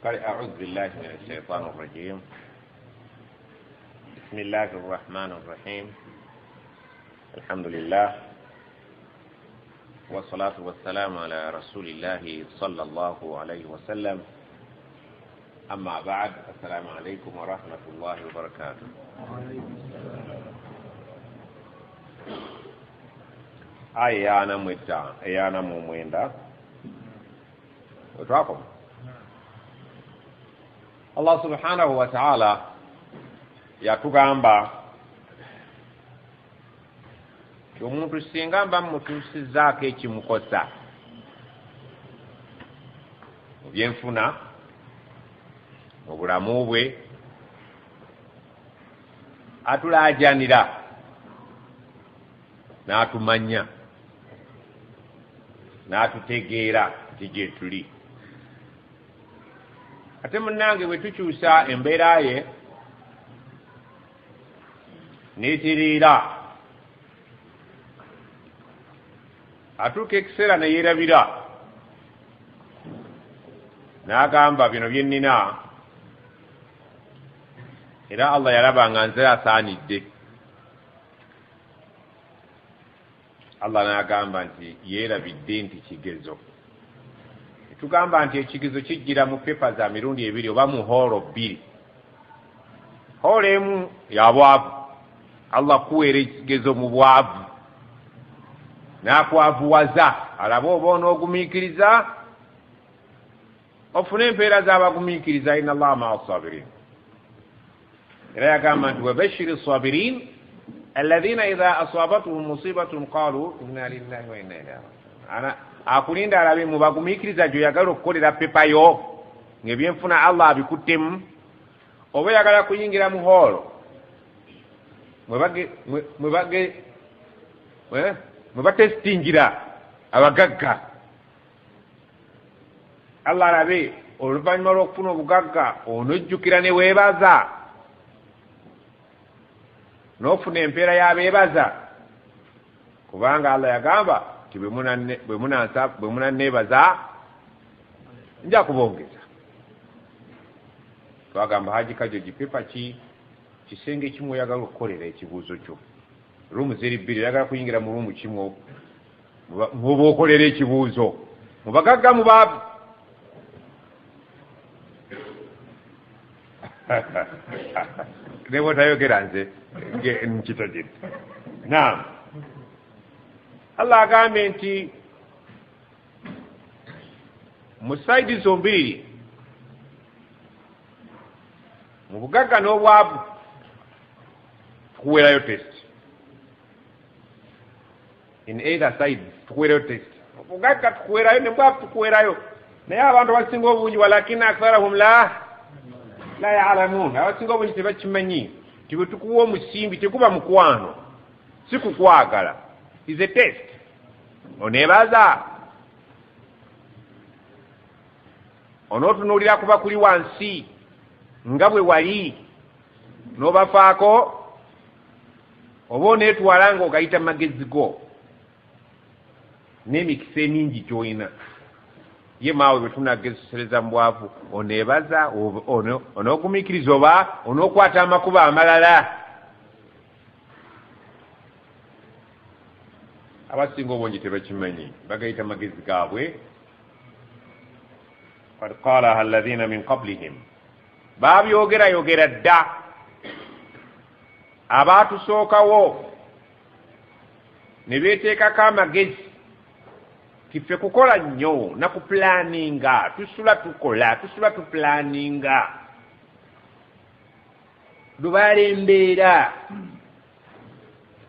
أعوذ بالله من الشيطان الرجيم. بسم الله الرحمن الرحيم. الحمد لله والصلاة والسلام على رسول الله صلى الله عليه وسلم. أما بعد، السلام عليكم ورحمة الله وبركاته. أيانا متى أيانا مميندا وتراكم الله سبحانه وتعالى yatugamba omuntu singa mba mutuusizaako ekimukosa mu byenfuna mu bulamu bwe atulaajanira n'atumanya n'atutegeera nti gye tuli. Ate munnange bwe tukyusa embeera ye n'etereera atuuka ekiseera ne yeerabira n'agamba bino bye nnina era Allah yalaba nga nze asaanidde. Allah n'agamba nti yeerabidde nti kigezo. Tugamba nti ekigezo kijjira mu pepa za mirundi ebiri oba mu hoolo bbiri. Hoolo emu ya bwavu, Allah kuweera ekigezo mu bwavu n'akwavuwaza alabe oba onoogumiikiriza ofune empeera z'abagumiikiriza. inna Allaha ma'a as-sabirin. Era yagamba nti wabashiri as-sabirin alladhina idha asabatuhum musibatun qalu inna lillahi wa inna ilayhi raji'un. Akulinda alabe mu bagumiikiriza gy'oyagala okukolera pepa yo ng'ebyenfuna Allah abikuttemu, oba oyagala kuyingira mu hoolo mwe batesitingira abagagga. Allah alabe oluvannyuma lw'okufuna obugagga onojjukira ne weebaza n'ofuna empeera y'abeebaza, kubanga Allah yagamba nti bwe munanneebaza nja kubongeza. Twagamba Haji Kajoji pepa ki kisenge kimu oyagala okukolera ekibuuzo kyo, ruumu ziri bbiri, oyagala kuyingira mu ruumu kimu muba okolera ekibuuzo mu bagagga mu baavu. ne bwotayogera nze nkitegedde. Naam, Allah agambye nti mu saidi zombiri, mu bugagga n'obwavu tukuweerayo test. In either side tukuweerayo test. Obugagga tukuweerayo ne bwavu tukuweerayo, naye abantu abasinga obungi walakina aktharahum la ya'lamun. Abasinga obungi tebakimanyi nti bwe tukuwa omusimbi teguba mukwano, si kukwagala. Is a test. Oneebaza, onootunuulira kuba kuli wansi nga bwe wali n'obafaako, oba oneetwala ng'ogayita magezi go n'emikisa emingi gy'olina. Ye maawe bwe tunagezesereza mu bwavu oneebaza, onoogumiikiriza oba onookwata amakubo amalala. Abasinga obungi tebakimanyi, bagayita magezi gaabwe. qad qaalaha alladhina min qablihim, baabyogera dda abaatusookawo ne beeteekako amagezi kiffe kukola nnyo na kupulaaninga, tusula tupulaaninga lubaala embeera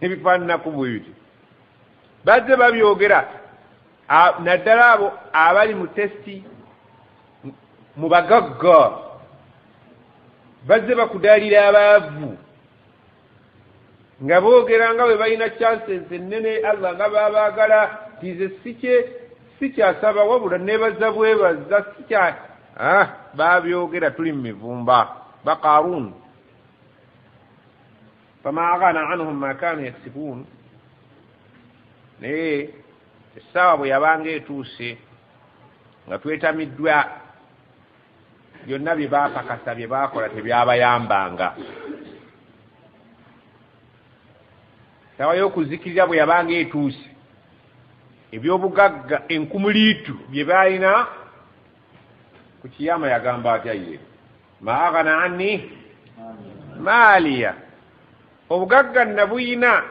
ebifaananaku bwe biti. Bazze babyogera naddala abo abali mu testi mu bagagga, bazze bakudaalira abaavu nga boogera nga bwe balina chances ennene Allah nga babaagala. Tize si kyasaba wabula neebaza bwebaza babyogera tuli mu mivumba. Baqaruun fama aghana anhum ma kaanu yaksibuun. Naye essaawa bwe yabanga etuuse nga twetamiddwa byonna bye baakakasa bye baakola tebyabayambanga. Sawa y'okuzikiriza bwe yabanga etuuse ebyobugagga enkumuliitu bye baalina ku kiyama yagamba atya ye ma aghana anni maaliya, obugagga nabuyina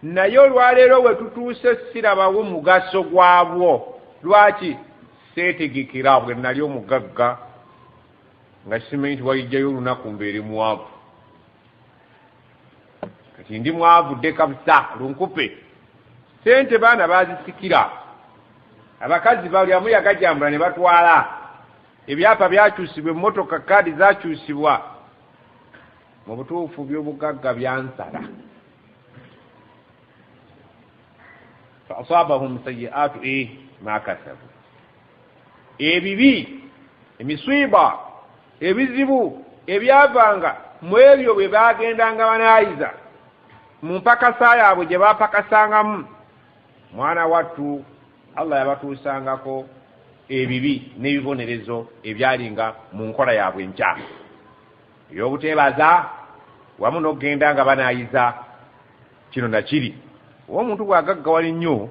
naye olwaleero we tutuuse sirabawo mugaso gwabwo. Lwaki? seetegekera bwe nali omugagga nga simanyi nti walijjayo olunaku mbeere mwavu. Kati ndi mwavudde kabusa lunkupe. Sente baana bazisikira, abakazi bali amu yagajambula ne batwala, ebyapa byakyusibwa, emmotoka kaadi zakyusibwa. Mu butuufu by'obugagga byansala. fa asaabahum sayyi'aatu ma kasabu, ebibi emiswiba ebizibu ebyavanga mu ebyo bwe bagendanga banaayiza mu mpakasa yaabwe gye baapakasangamu. Mwana wattu Allah yabatuusangako ebibi n'ebibonerezo ebyalinga mu nkola yaabwe enkyamu ey'obuteebaza wamu n'okugenda nga banaayiza kino na kiri. Omuntu bw'agaggawala ennyo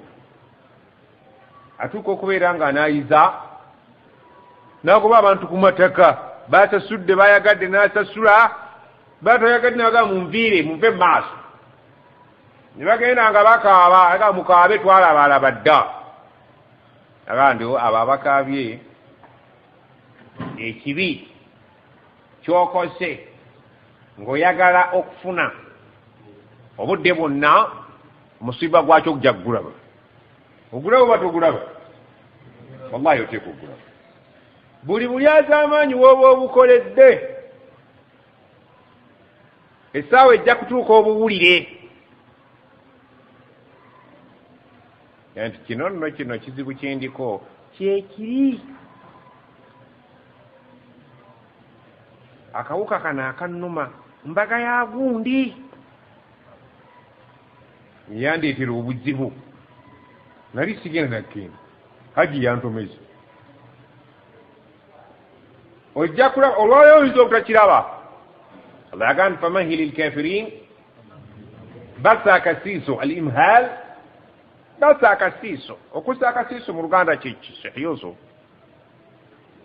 atuuka okubeera nga anaayiza n'agoba abantu ku mataka, baasasudde bayagadde n'asasula, batoyagadde nabaga munviire munve mu maaso, ne bagenda nga bakaaba aga mukaabe twalabalaba dda. Agandi abo abakaabye ekibi kyokose ng'oyagala okufuna obudde bwonna musiba gwakyo okujja kugulaba. Ogulaba oba togulaba? Wallahi oteeka okugulaba. Buli bulyazaamaanyi wooba obukoledde essaawa ejja kutuuka obuwulire nti kino nno kino kizibu kyendiko kyekiri. Akawuka kano akannuma mbaga ya gundi yandeetera obuzibu, nali sigenda nakenda haji yantomezi. Ojja kulaba olwaleero oyinza obutakiraba. Allah yagamba famahili lkafirin basa akasiiso alimhal, basa akasiiso. Okussa akasiiso mu Luganda kyeki sehiyoso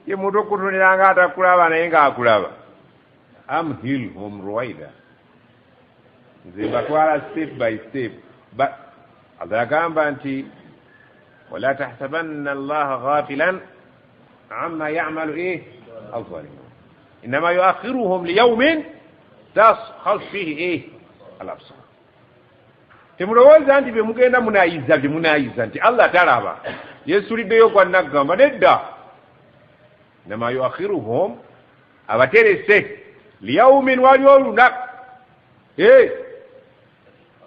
ye muntu okutunira nga atakulaba naye ng'akulaba. Amhilhum ruwaida, nze mbatwala step by step. Allah yagamba nti wala tahsabanna allaha ghafilan amma ya'malu الظالمون إنما يؤخرهم ليوم تشخص فيه الأبصار. Temulowooza nti bye mugenda munaayiza nti Allah talaba yeesuliddeyo kwa naggamba, nedda. Innama yuakhiruhum, abaterese liyaumin, wali olunaku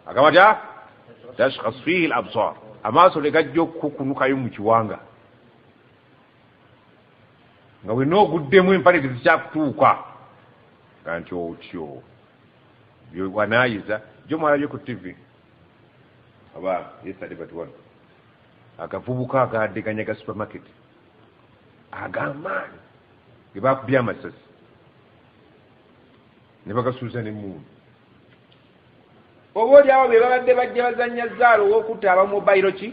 agamba tya tashkhas fihi al-absar, amaaso legajja okukunukayo mu kiwanga nga wenna oguddemu empale tezikyakutuuka nga nti otyo byewanaayiza. Jo mwalabye ku TV aba yesterday but one akavubuka agaddeganya ga supermarket agamaanyi ge bakubye amasasi ne bagasuuza n'emmundu. Oba oli abo be babadde bajja bazannya zaalo ow'okutta abamobayiro ki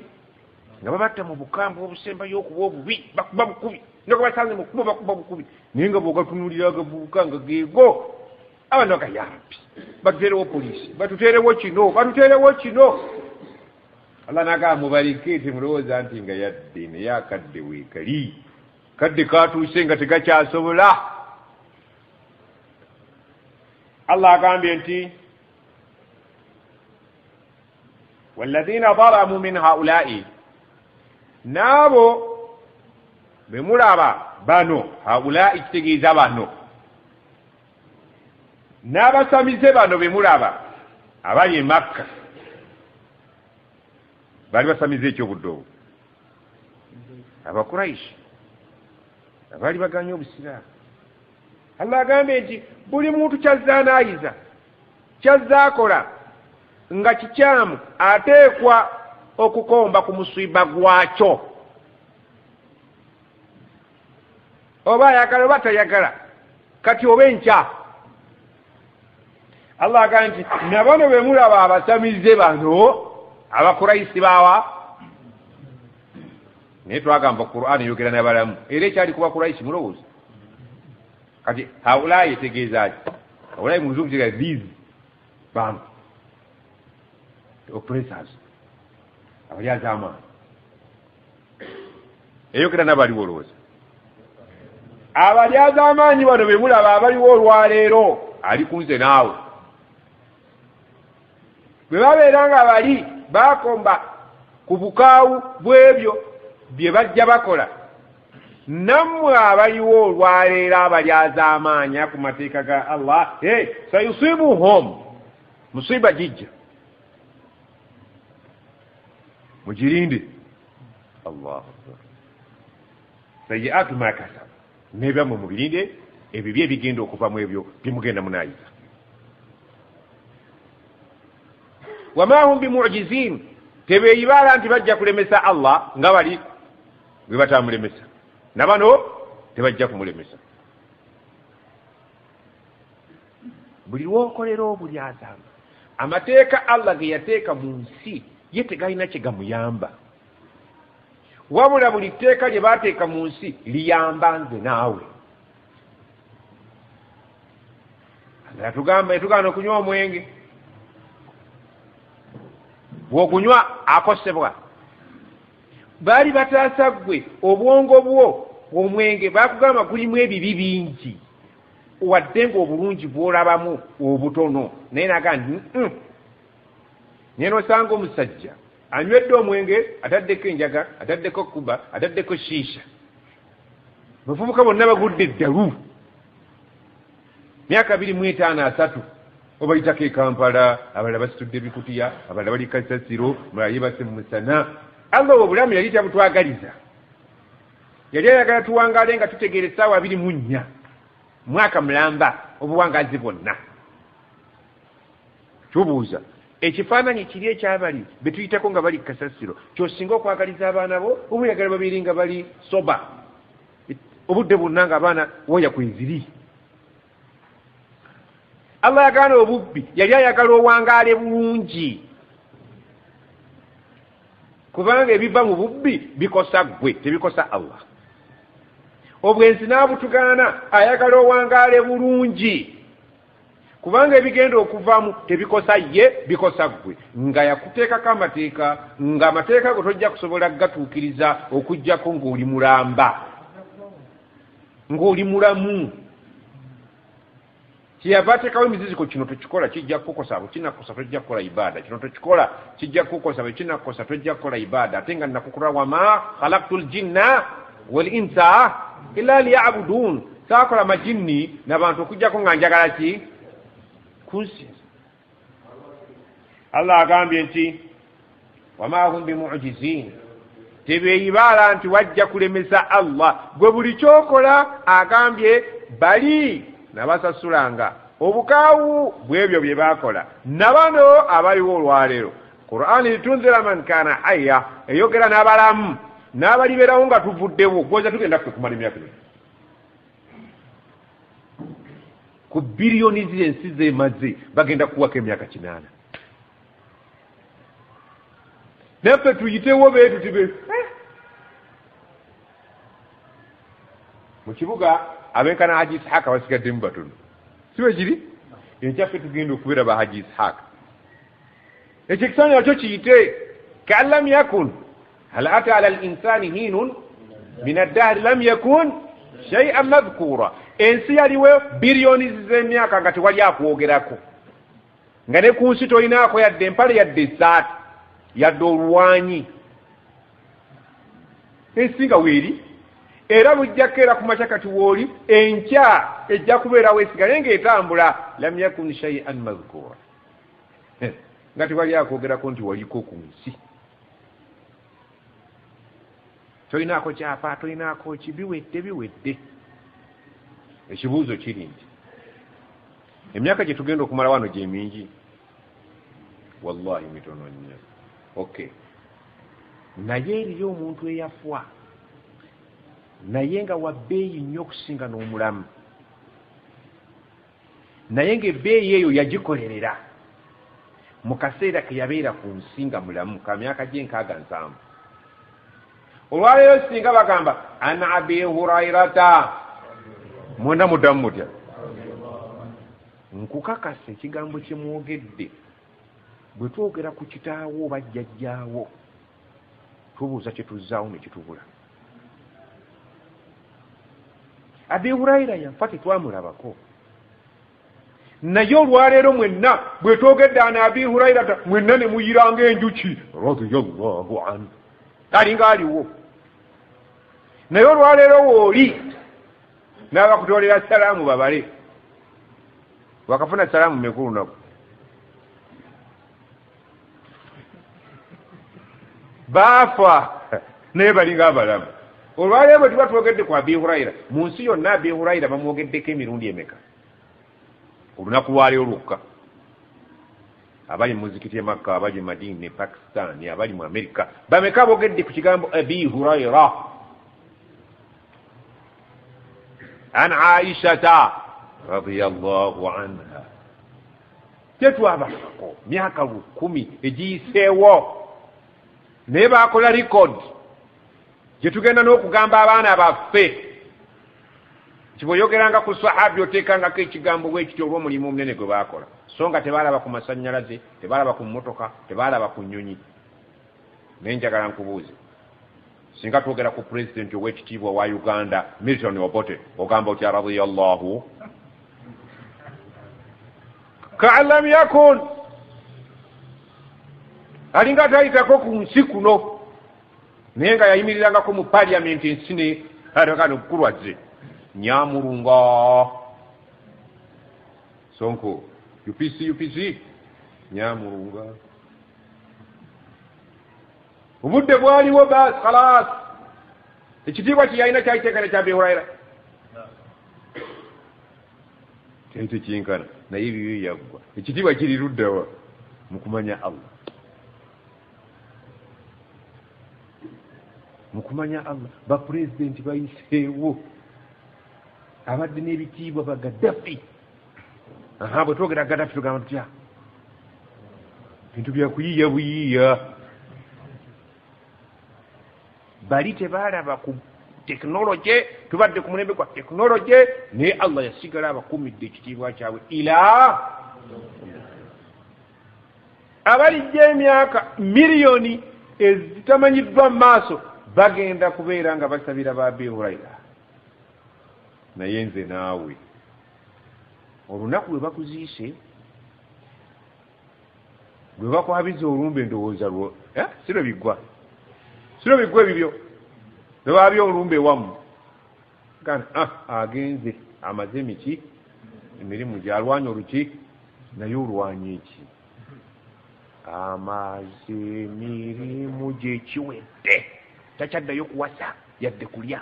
nga babatta mu bukambwe obusembayo okuba obubi, bakuba bukubi noko basanze mu kuba bakuba bukubi, naye nga bw'ogatunulira agavubuka nga geego abantu bagayambi batuteerewo poliisi, batuteerewo kino, batuteerewo kino. Allah nagamba mubalike, temulowooza nti nga yadde naye akadde weekali, kadde katuuse nga tegakyasobola. Allah agambye nti walladhina zalamu min haula'i, n'abo be mulaba bano, haula'i kitegeeza bano, n'abasamize bano be mulaba abali e Makka bali basamize ekyobudde obwo, Abakuraishi abaali baganya obusiraamu. Allah agambye nti buli muntu kyazza anaayiza, kyazza akola nga kikyamu, ateekwa okukomba ku musiba gwakyo. oba ayagala oba tayagala kati oba enkya Allah agamba nti nabano be mulaba abasamize bano abakuraisi bawa naye twagamba Qur'ani yogera n'abalamu era ekyali kuba kuraisi mulowooza kati haulayi etegeezaki haulayi mu luzungu kigamba these bantu oppressors abalyaza amaanyi eyogera n'abaliwo olowooza abalyaza amaanyi bano be mulaba abaliwo olwaleero ali kunze naawe bwe babeera nga bali bakomba ku bukaawu bw'ebyo bye bajja bakola nammwe abaliwo olwaleero abalyaza amaanyi ku mateeka ga Allah sayusibuhum musiba jijja mugirinde Allahu akbar sayyi'atu ma kasab nebyammwe mubirinde ebyo ebigenda okuva mu ebyo bimugenda munaayiza wama hum bimu'jizin tebeeyibala nti bajja kulemesa Allah nga bali bwe batamulemesa nabano tebajja kumulemesa buli lwokolera obulyazama amateeka Allah ge yateeka mu nsi ye tegalina kye gamuyamba wabula buli tteeka lye baateeka mu nsi liyamba nze naawe tugaana okunywa omwenge bw'ogunywa akosebwa baali bataasa ggwe obwongo bwo omwenge bakugamba gulimu ebibi bingi wadde ng'obulungi bw'olabamu obutono naye naga naye nosanga omusajja anywedde omwenge ataddeko enjaga ataddeko kuba ataddeko shiisha bavubuka bonna bagudde eddalu myaka 25-3 obayitako ekampala abalala basitudde ebikutiya abalala bali kasasiro mulala yebase mu musana Allah obulamu yali tabutwagaliza yali ayagala tuwangale nga tutegeera essaawa 24 mwaka mulamba obuwangazi bwonna tubuuza ekifaananyi kiri ekyabali betuyitako nga bali kasasiro kyosinga okwagaliza abaana bo obuyagala babiri nga bali soba obudde bwonna nga abaana woya kweziri Allah yagana obubbi yali ayagala owangaale bulungi kubanga ebiva mu bubbi bikosa ggwe tebikosa Allah obwenzi n'abutugaana ayagala owangaale bulungi kubanga ebigenda okuvamu tebikosa ye bikosa ggwe nga yakuteekako amateeka nga amateeka go tojja kusobola gatuukiriza okujjako ng'oli mulamba ng'oli mulamu kiyava ateekawo emiziziko kino tekikola kijja kukosa abo kinakosa tojja kukola ibaada kino tekikola kijja kukosa bwe kinakosa tojja kukola ibaada ate nga nakukola wama khalaqtul jinna wal insa illa liya'budun saakola majinni n'abantu okujjako nga njagala ki kunsinza Allah agambye nti wama hum bimu'jizin tebeeyibaala nti wajja kulemesa Allah gwe buli kyokola agambye bali nabasasulanga obukaawu bw'ebyo bye baakola nabano abaliwo olwaleero Qur'ani litunzira man kana hayya eyogera n'abalamu n'abaliberawo nga tuvuddewo gwoza tugenda ffe kumala emyaka ku biliyoni z'ensi z'emaze bagenda kuwaka emyaka 8 naffe tuyitewo beetu tibe mu kibuga abenkana Haji Ishaq basigaddemu batono siwe kiri ekyaffe tugenda okubeera ba Haji Ishaq ekyo ekisaanyi nakyo kiyite kaan lam yakun hal ata ala al-insani hinun min ad-dahr lam yakun shay'an madhkura ensi yaliwo biliyoni z'emyaka nga tewali akwogerako nga ne ku nsi tolinaako yadde empale yadde esaati yadde oluwanyi ensi nga weeri era bujjako era ku makya kati wooli enkya ejja kubeerawo esigale ng'etambula lam yakun shay'an madhkura nga tewali akwogerako nti waliko ku nsi tolinaako kyapa tolinaako ki biwedde ekibuuzo kiri nti emyaka gye tugenda okumala wano gye mingi wallahi mitono nnyo okay naye eriyo omuntu eyafwa naye nga wa bbeeyi nnyo okusinga n'omulamu, naye ng'ebbeeyi eyo yagikolerera mu kaseera ke yabeera ku nsi nga mulamu ka myaka gye 67. olwaleero singa bagamba an abi hurairata mwenda muddamu mutya, nkukakasa ekigambo kye mwogedde bwe twogera ku kitaawo oba jjajjaawo tubuuza kye tuzzaawo ne kitubula. abi huraira yafa tetwamulabako, naye olwaleero mwenna bwe twogedde ana abi hurairata mwenna ne muyiranga enjuki radiyallahu anhu alinga aliwo. naye olwaleero wooli n'abakutolera salaamu babale, wakafuna salaamu mekulu nako baafa naye balinga abalamu. olwaleero bwe tuba twogedde ku abi huraira, mu nsi yonna abi huraira bamwogeddeko emirundi emeka olunaku lwaleero lwokka? abali muzikiti e Makka, abali Madina ne Pakistan, abali mu Amerika, bameka boogedde ku kigambo abi huraira? an aishata radiyallahu anha tetwabako myaka 10 egiyiseewo, naye bakola record gye tugenda n'okugamba abaana baffe kiboyogeranga ku sahabi oteekangako ekigambo bwekityo olw'omulimu omunene gwe baakola. So nga tebaalaba ku masannyalaze, tebaalaba ku mmotoka, tebaalaba ku nnyonyi. naye njagala nkubuuze, singa twogera ku pulezidenti ow'ekitiibwa wa Uganda Milton Obote ogamba otya radiyallahu ka'an lam yakun, alinga tayitako ku nsi kuno, naye nga yayimirirangako mu paliamenti ensi ne atakano kukulwazze Nyamurunga Sonko UPC Nyamurunga. obudde bwaliwo basi khalas, ekitiibwa kiyalina kyayiteekana kya abi huraira kyayite kinkana, naye ebyo yaggwa. ekitiibwa kiri luddawa? mu kumanya Allah, mu kumanya Allah. bapulezidenti bayiseewo abadde n'ebitiibwa ba Gaddafi. bwe twogera Gaddafi tugamba tutya? bintu bya kuyiiya buyiiya. bali tebaalaba ku tekinologi, tubadde ku mulembe gwa tekinologi, naye Allah yasigala abakumidde ekitiibwa kyabwe ila abalijja emyaka miliyoni ezitamanyiddwa mu maaso bagenda kubeera nga basabira ba abi huraira. naye nze naawe olunaku lwe bakuziise, lwe bakwabiza olumbe ndowooza lwo siro biggwa ebibyo lwe baabya olumbe wamu agenze amaze emiki emirimu gyalwanya oluki, naye olwanya eki? amaze emirimu gyekiwedde, takyaddayo kuwasa yadde kulya,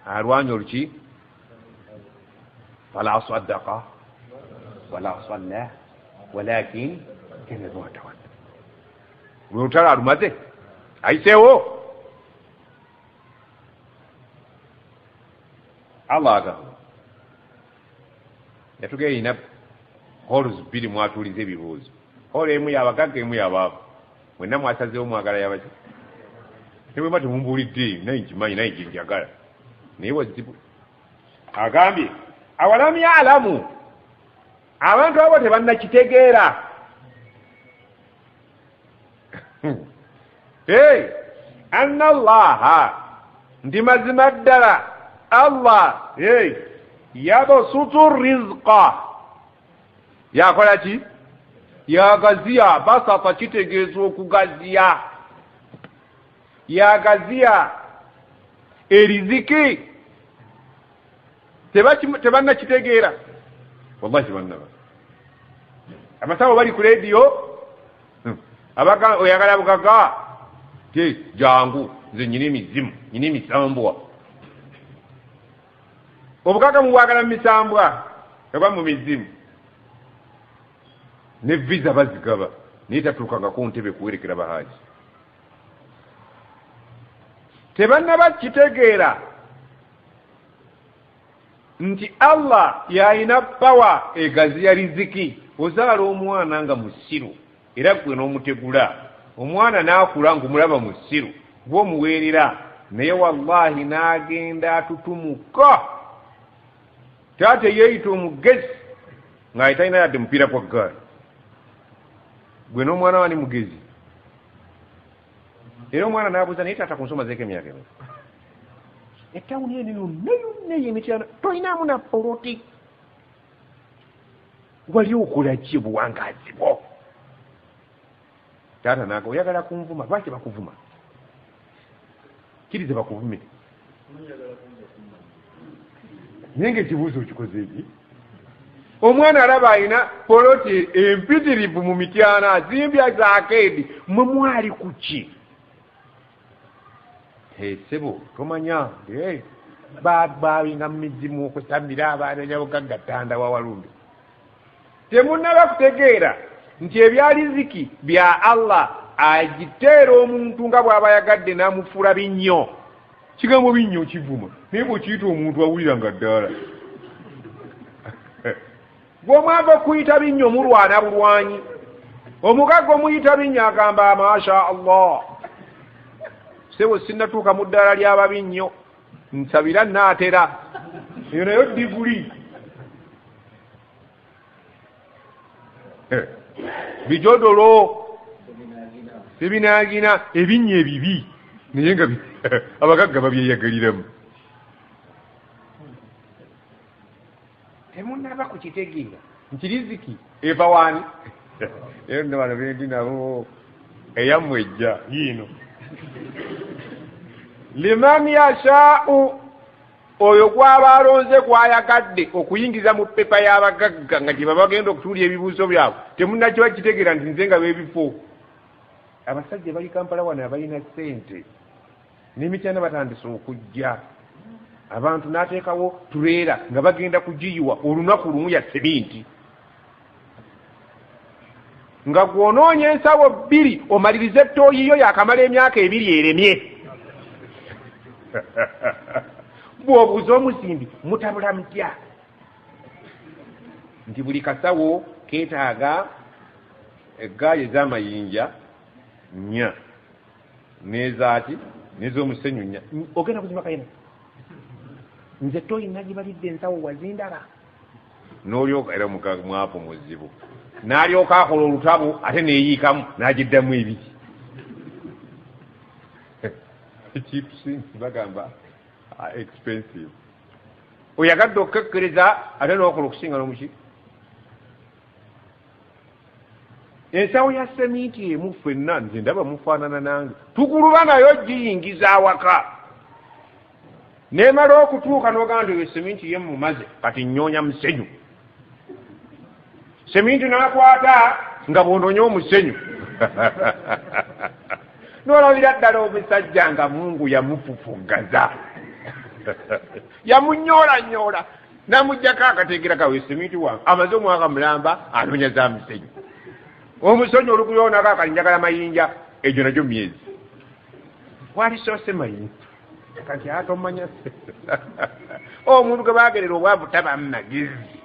alwanya oluki? fala saddaqa wala salla walakin kadhaba wa tawalla. lwe lutalo alumaze ayiseewo. Allah agamba yatugera ina holes 2 mwatuuliza ebibuuzo, hole emu yabagagga emu yabaavu, mwenna mwasazeewo mwagala yabaki? nebwema temumbuulidde naye nkimanyi naye gyenjagala, naye wazibu. agambye awalam ya'lamu, abantu abo tebannakitegeera. anna Allaha, ndi mazima ddala Allah yabasutu rizqa, yakola ki? yagaziya. basata kitegeeza okugaziya, yagaziya eriziki. tebannakitegeera, wallahi tebannaba. abasawo bali ku rediyo oyagala bugaga jangu, nze nyina emizimu, nyina emisambwa. obugaga mubwagala mu misambwa oba mu mizimu? ne visa bazigaba naye tatuukanga ku ntebe kuwerekera bahaaji. tebannaba kitegeera nti Allah yalina power egaziya riziki. Ozaala omwana nga musiru era gwe n'omutegula, omwana n'akula ng'omulaba musiru gw'omuweerera, naye wallahi n'agenda atutumuka. Taata yeeyita omugezi ng'ali talina yadde mupiira gwa ggaali. Gwe n'omwana wani mugezi. Era omwana n'abuuza, naye taata kunsomazeeko emyaka emeka? Ettawuni eno yonna y'emityana tolinaamu na poloti. Wali okola ki buwangaazi bwo? Taata naaga, oyagala kunvuma, lwaki bakuvuma? Kiriza bakuvume. Naye ng'ekibuuzo okikoze eki? Omwana alaba alina poloti empitirivu mu mityana, zimbya zaakeedi, mwe mwali ku ki? Sebo tomanya baabinga mu mizimu okusambira abaana nyabugaggatanda wa Walumbe. Temunnaba kutegeera nti ebyaliziki bya Allah agiteera omuntu nga bw'aba yagadde n'amufuula binnyo. Kigambo binnyo kivuma naye bw'okiyita omuntu awulira nga ddala. Bw'omwava okuyita binnyo mulwana bulwanyi. Omugagga omuyita binnyo agamba masha Allah. Sebo sinnatuuka mu ddaala ly'ababinnyo nsabira nnaatera. Eyo nayo diguli. Bijodolo sebinaagina ebinnyo ebibi naye nga abagagga babyeyagaliramu. Temunnaba kukitegeera nti riziki eva waani? Eyo nno bano bendi nabo eyammwe ejja yiino. Liman yashaa'u, oyo gw'aba alonze gw'ayagadde okuyingiza mu pepa y'abagagga nga gye baba bagenda okutuulya ebibuuzo byabwe. Temunnakiba kitegeera nti nze nga beebifo. Abasajja bali Kampala wano abalina ssente n'emityana batandise okujja. Abantu n'ateekawo tuleera nga bagenda kugiyiwa olunaku lumu ya seminti. Nga gw'onoonya ensawo 2 omalirize ettooyiyo yakamala emyaka 2 eremye. Bw'obuuza omusimbi mutabula mutya nti buli kasawo keetaaga eggaali ez'amayinja 4 n'ezaaki n'ez'omusenyu 4. Ogenda kuzima kayina nze toyi nagibalidde ensawo wazindaba n'olyoka era mwapo muzibu n'alyoka akola olutabo ate neeyiikamu n'agiddamu 2. Chipsi bagamba expensive. Oyagadde okukekkereza ate n'okola okusinga n'omuki. Ensawo ya seminti emu ffenna nze ndaba mufaanana nange. Tukuluba nayo giyingiza awaka. Neemala okutuuka n'ogamba nti eyo seminti ye mumaze kati nnyonya musenyu. Seminti n'akwata nga bw'onoonya omusenyu. N'olabira ddala omusajja nga Mungu yamufufugaza. Yamunyoola n'amuggyako akateegera kawe seminti wange amaze omwaka mulamba anoonya za musenyu. Omusenyu olukuyoonako akalinjagala mayinja egyo nagyo myezi. Walisoose mayinja kati atomanya omuntu gwe baagerera obwavu tabamu magezi.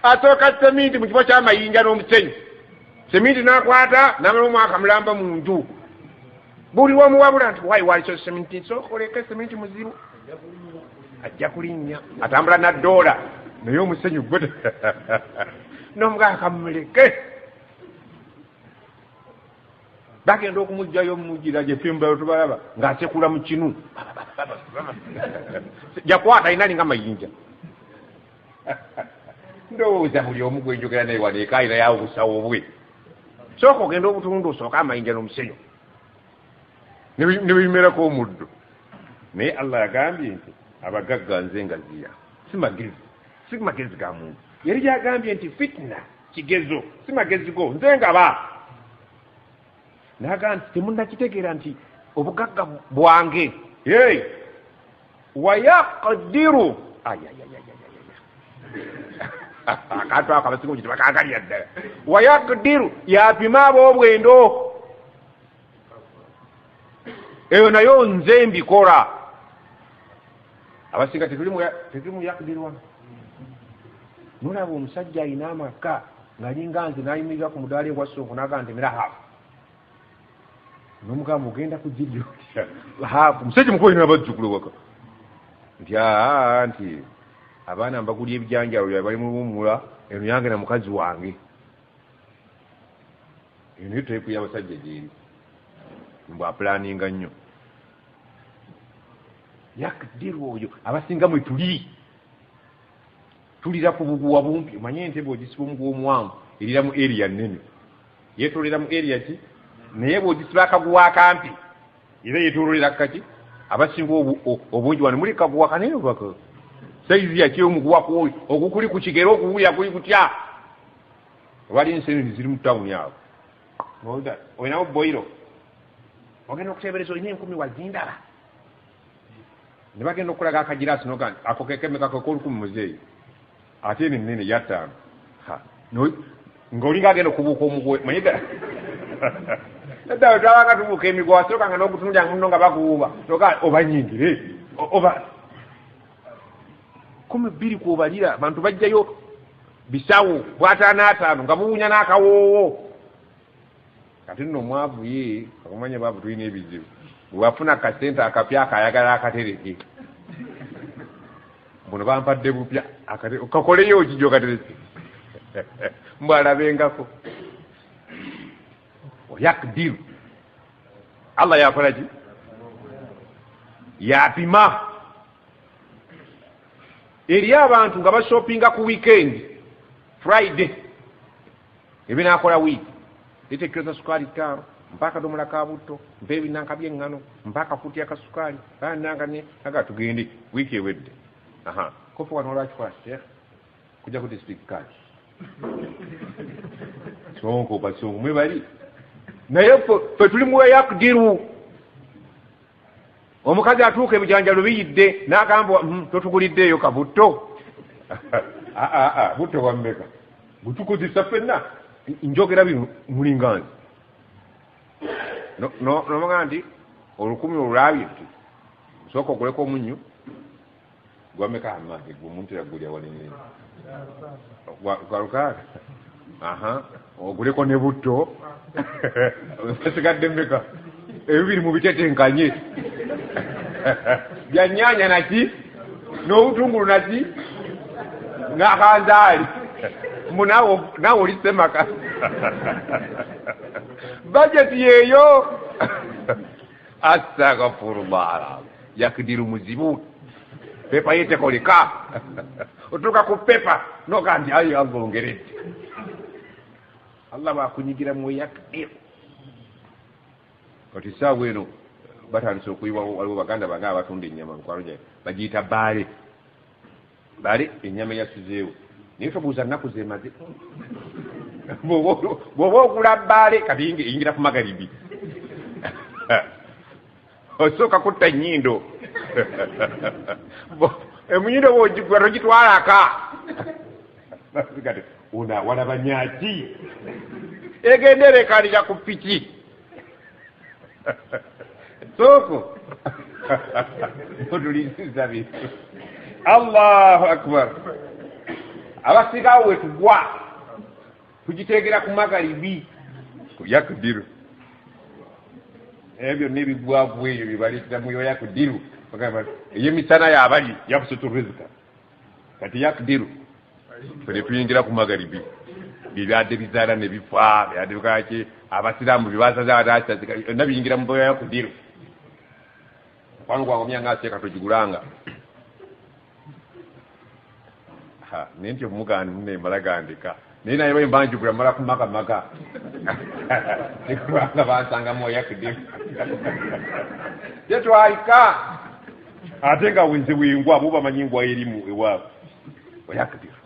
Asooka seminti mu kifo ky'amayinja n'omusenyu. Seminti n'akwata n'amala omwaka mulamba mu nju. Buli wamuwabula nti wayi walisoose seminti sookoleka seminti muzibu. Ajja kulinnya atambula naddoola naye omusenyu gwe n'omuganga kamuleke. Bagenda okumuggyayo mumugira gye fimba tubalaba ng'asekula mu kinu. Jakwata alina alinga mayinja. Ndowooza buli omu gwe njogera naye wano eka alina yawo obusawo bwe. Sooka ogenda obutundu osooka amayinja n'omusenyu ne bimerako omuddo. Naye Allah yagambye nti abagagga nze ngaziya si magezi ga muntu. Yali gyagambye nti fitna kigezo si magezi go nze ngaba. Naga nti temunnakitegeera nti obugagga bwange wayaqdiru akantu ako abasinga okiti bakakalya ddala. Wayaqdiru yapima ab'obwendo. Eyo nayo nze mbikola. abasinga tetulimu yakdirwa nolaba omusajja alina amaka ng'alinga nze n'ayimirira ku mudaala ewa Sonko n'agamba nti mira haafu n'omugamba ogenda kugijja haafu musajja mukulu alina abajjukulu waka nti nti abaana mbagulya ebijanjalo bali mu luwummula eno yange na mukazi wange eno naye teeku y'abasajja gyeri mbw apulaninga nnyo yakdiru oyo abasinga mwe tulira ku buguwa bumpi omanye entebe ogisiba omuguwa omuwanvu erira mu area nnene yeetoolera mu area ki naye bw'ogisiba akaguwa akampi era yeetoolera kaki abasinga obungi wano muli kaguwa kanene baka saizi yaki omuguwa kwoyo ogukuli ku kigero okuwulira kuli kutya wali ensenene ziri mu tawuni awo olinawo boiro ogenda okuteebereza olina 10 wazindala ne bagenda okulaga akagiraasi noga ako kekemekako k'olukumi muzeeyi ate eno ennene yattaano ng'olinga agenda okubuuka omugwe manyiga eddawe twabanga tubuuka emigwa wasookanga n'ogutunja muno nga bakuwuuba noga oba nyingire oba 12 kwobalira abantu bajjayo bisawo bw'ataano nga buwunya n'akawoowo kati nno omwavu ye akumanya baavu tulina ebizibu bwewafuna akasente akapya akayagala akatereke buno bampadde bupya kakoleyo kijo katereke mbwalabengako oyakdiru Allah yakola ki yapima eri abantu nga bashoppinga ku weekend Friday ebinakola week litekeza sukali 5 mpaka domola ka butto mpebi nanka byengano mpaka futi akasukali nanga ne aga tugende wiki ewedde kofu wanola chwa sheikh kuja ku district card Sonko basongo mwe bali naye fe tuli mu yakdiru omukazi atuuka ebijanjalo biyidde n'agamba totuguliddeeyo kabutto butto wammeka butukozesa ffenna njogera bino mulinganzi nomagamba nti 10 olulabye nti sooka oguleko omunnyo gwameka amage gwomuntu yagulya walinene gwalukaaga oguleko ne butto basigadde mmeka ebibiri mu bitetenkanye byannyanya naki n'obutungulu naki n'akanzaali nawe olisemaka bajeti yeeyo astagfirullah yakdiru muzibu pepa yetekoleka otuuka ku pepa noga nti ayi Allah ongeredde Allah bakunyigira mu yakdiru kati saawa eno batandise okuyiwa waliwo baganda bange abatunda ennyama mukwano gyange bagiyita baale ennyama eyasuzeewo naye tobuuza nnaku zemaze bw'oba ogula baale kati yingira ku magalibi osooka kutta ennyindo emunyindo bwogigwa togitwalaka kati walaba nyaki egendere ekalira ku piki sooko otulisiza bintu Allahu akbar abasigawo wetugwa tugiteegera ku magalibi yakdiru ebyo nebigwavu eyo byebaletera muyo yakdiru eyemisana yabali yabusutu rizika kati yakdiru fene tuyingira ku magalibi byadde bizaala ne bifa byadde bikaki abasiraamu byebasaza atasazika nabiyingira mu boya yakdiru kwanu gwangomya ngaseeka togigulanga naye nti omugandi mune mbalagandika naye naye bwe mbanjugula mala kumaka nikubanga bansangamu yakdiru tetwalika ate nga wenze wengwa bo bamanyi engwa erimu ewaabwe oyakdiru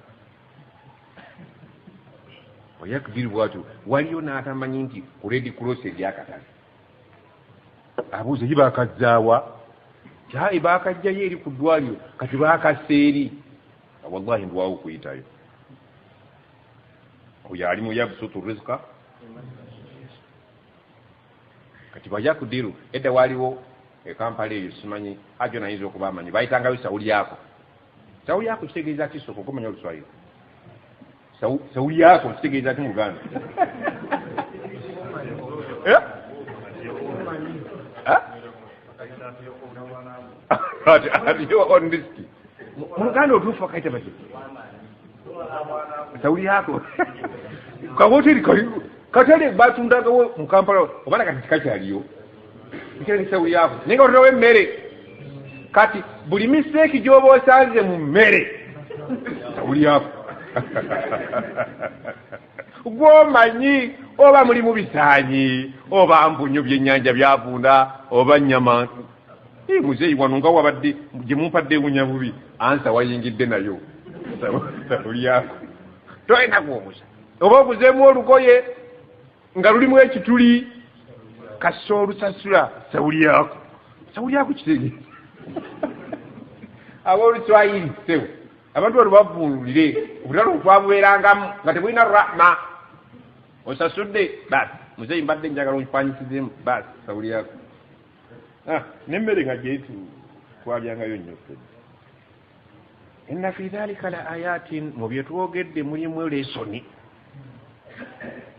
oyakdiru bwatyo waliyo n'atamanyi nti ku Red Cross eryakatale abuuza ye bakazaawa kyayi bakajjayo eri ku ddwaliro kati bakaseeri wallahi ndwawo okuyitayo oyo ali mu yabsutu rizqa kati bayakdiru edda waliwo Kampala eyo simanyi ajo nayinza okuba amanyi bayitangayo sawuli yako kitegeeza ki soko okumanya Oluswayiri sawuli yako kitegeeza ki mu Uganda on risk mu Uganda otuufu akaita bati sawuli yako kaboteri katale batundagawo mu Kampala obana kati kakyaliyo ikirenge sawuli yako ninga otowe mmere kati buli mistake gyoba osanze mu mmere sawuli yako gwomanyi oba muli mu bisaanyi oba mbunyo byennyanja byavunda oba nnyama muzeeyi wano nga wabadde gye mumpadde ewunya bubi ansa wayingidde nayo sawuli yako toyina gwomusa oba oguzeemu olugoye nga lulimu ekituli kasa olusasula sawuli yako kitegeeza ab'Oluswayiri sewo abantu bano bavunulire obutalo obutwabubeerangamu nga tebulina rahma osasudde basi muzeeyi mbadde njagala onkikwanyisizemu basi sawuli yako nemmere nga gyetu twalyangayo nnyo inna fi dhalika la ayatin mu bye twogedde mulimu lesoni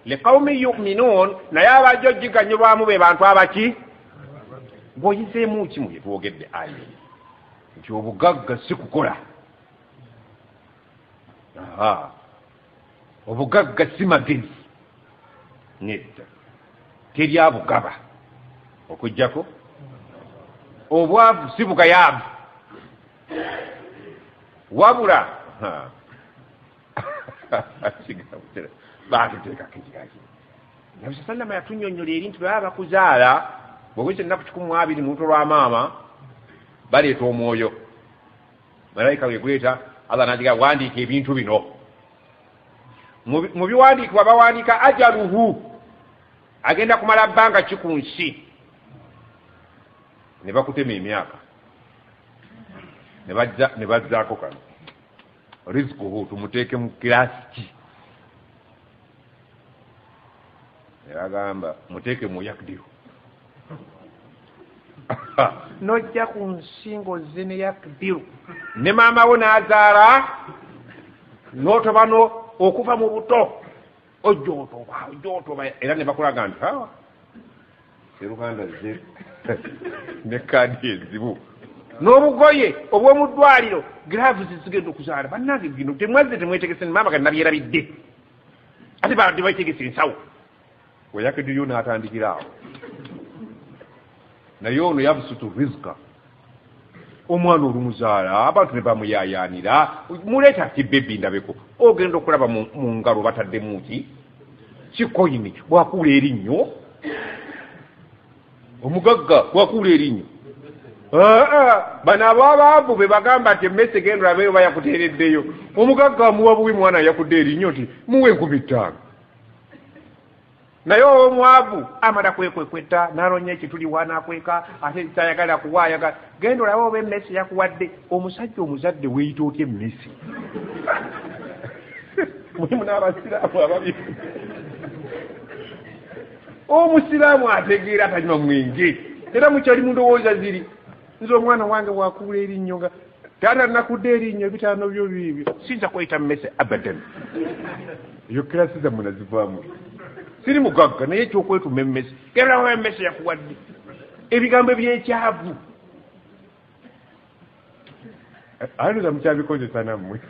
liqawmi yu'minun naye abajja ogiganyulwamu be bantu abaki bw'oyizeemu ki mu bye twogedde ayi nti obugagga si kukola obugagga si magezi nedda teri abugaba okujjako obwavu si bugayaavu wabula baatuteekako ekiraki nabi sallama yatunyonnyola eri nti baba bakuzaala bweweza ennaku 12 mu lubuto lwa maama baleeta omwoyo malayika weguleeta Allah n'agiga wandiika ebintu bino mu biwandiikibwa bawandiika ajaluhu agenda kumala bbanga ki ku nsi ne bakutema emyaka ne bazzaako kano rizikuhu tumuteeke mu kirasi ki ne bagamba muteeke mu yakdiru nojja ku nsingo zine yakdiru ne maama wo n'azaala n'otobano okuva mu buto ojjootoba era ne bakulaga nti seruganda ze ne kaadi ezibu n'obugoye obw'omu ddwaliro graves zigenda okuzaala bannange bino temwazze temwetegese maama kati nabyerabidde ate badde bategese ensawo weyakediyo n'atandikira awo naye ono yabusutu rizika omwana olumuzaala abantu ne bamuyayaanira muleeta ati bebi ndabeko ogenda okulaba mu ngalo bataddemu ki kikoyini bwakuula erinnyo omugagga bwakuula erinnyo bano ababaavu be bagamba nti emmese genda olabeeyo bayakuteereddeyo omugagga amuwa bubi mwana yakudde erinnyo nti muwe 15 naye omwavu amala kwekwekweta n'alonya ekituli wanakweka ate tayagala kuwaayaga genda olabe oba emmese yakuwadde omusajja omuzadde weeyita otya emmese mulimu n'abasiraamu ababi omusiraamu ategeera atanywa mwenge era mukyali mu ndowooza ziri nze omwana wange bwakuula erinnyo nga taata nakudde erinnyo ebitaano byo biibyo siyinza kweyita mmese abadan eyo kirasi zammwe nazivaamu siri mugagga naye ekyokwetuma emmese gerao emmese yakuwadde ebigambo ebyekyavu aluza mukyabikozesa nammwe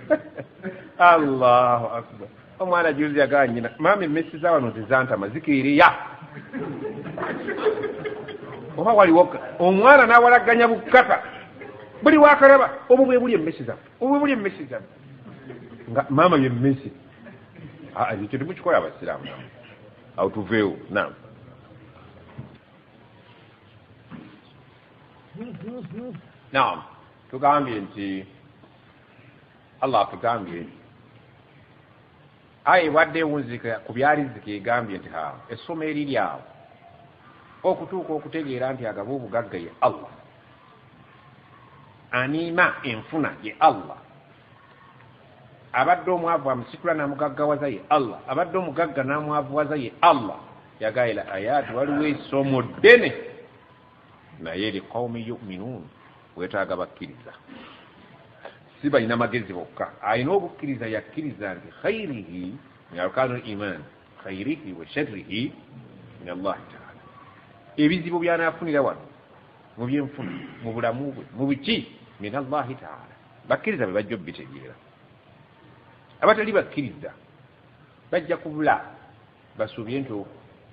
allahu akbar omwana juzi yaganyina maama emmese zawano tezantama zikeereya oba waliwoka omwana n'awalaganya bukata buli wakalaba obwo bwe buli emmese zammwe obwe buli emmese zammwe nga maama yemmese ekyo temukikola abasiraamu nammwe awo tuveewo naam naam tugambye nti Allah atugambye aye wadde ewunzika ku byalizika egambye nti essomo eriri awo okutuuka okutegeera nti agaba obugagga ye Allah aniima enfuna ye Allah abadde omwavu amusitula n'amugaggawaza ye Allah abadde omugagga n'amwavuwaza ye Allah yagayira ayati waliwo essomo ddene naye liqawmi yu'minun wetaaga bakkiriza si balina magezi bokka alina obukkiriza yakkiriza nti khairihi min arkanu liman khairihi wa sharrihi min allahi taala ebizibu byanafunira wano mu byenfuna mu bulamu bwe mu biki min allahi taala bakkiriza bwe bajja obitegeera abatali bakkiriza bajja kubula basuubye nti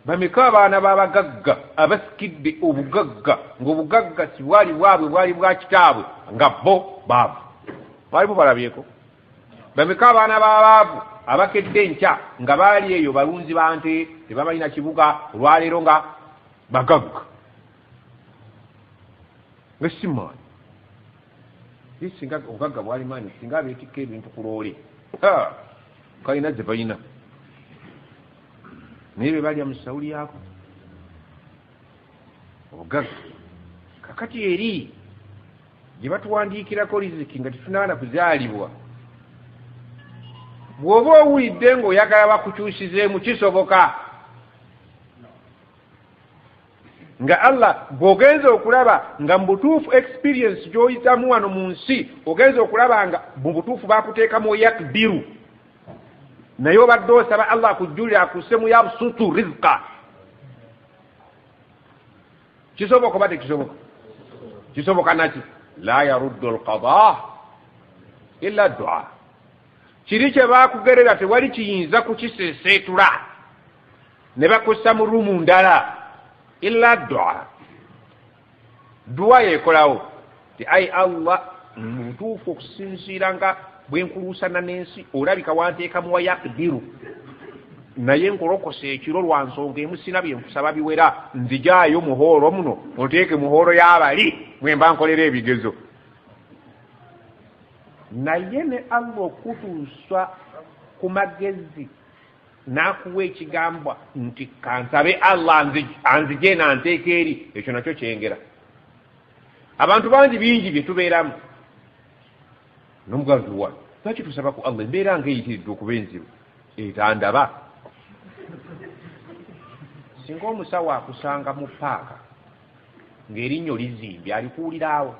bameka abaana b'abagagga abasikidde obugagga ng'obugagga si bwali bwabwe bwali bwa kitaabwe nga bo baavu balimu balabyeko bameka abaana b'abaavu abakedde enkya nga baali eyo balunzi ba nte tebamalina kibuga olwaleero nga bagagga nga simaanyi ye singa obugagga bwali maanyi singa abeetikka ebintu ku loole kalina ze balina naye be balya mu sawuli yaako obugagga kakati eri gye batuwandiikirako riziki nga tetunaana kuzaalibwa bw'oba owulidde ng'oyagala bakukyusizeemu kisoboka nga allah bw'ogenza okulaba nga mu butuufu experience gy'oyitamu wano mu nsi ogenza okulaba nga mu butuufu baakuteekamu yakdiru naye obadde osaba allah akujjulira akussemu yabsutu rizqa kisoboka oba tekisoboka kisoboka naki la yaruddu alqada illa dua kiri kye baakugerera tewali kiyinza kukiseeseetula ne bakussa mu rumu ndala illa dua yeekolawo ti ai allah mu butuufu okusinziira nga bwenkuluusana n'ensi olabika wanteekamu wa yakdiru naye nkolokose ekiro lwa nsonga emu sina bye nkusaba biwera nzijaayo muhooro muno oteeke muhooro y'abali mwemba nkolera ebigezo naye ne allah okutuusa ku magezi n'akuwa ekigambwa nti kansabe allah anzije nanteeka eri ekyo nakyo kyengera abantu bangi bingi bye tubeeramu n'omugazi wa lwaki tusaba ku allah embeera ngaeyitiridde okuba enzibu etandaba singa omusawo akusanga mu paaka ng'erinnyo lizimbye alikuwuliraawo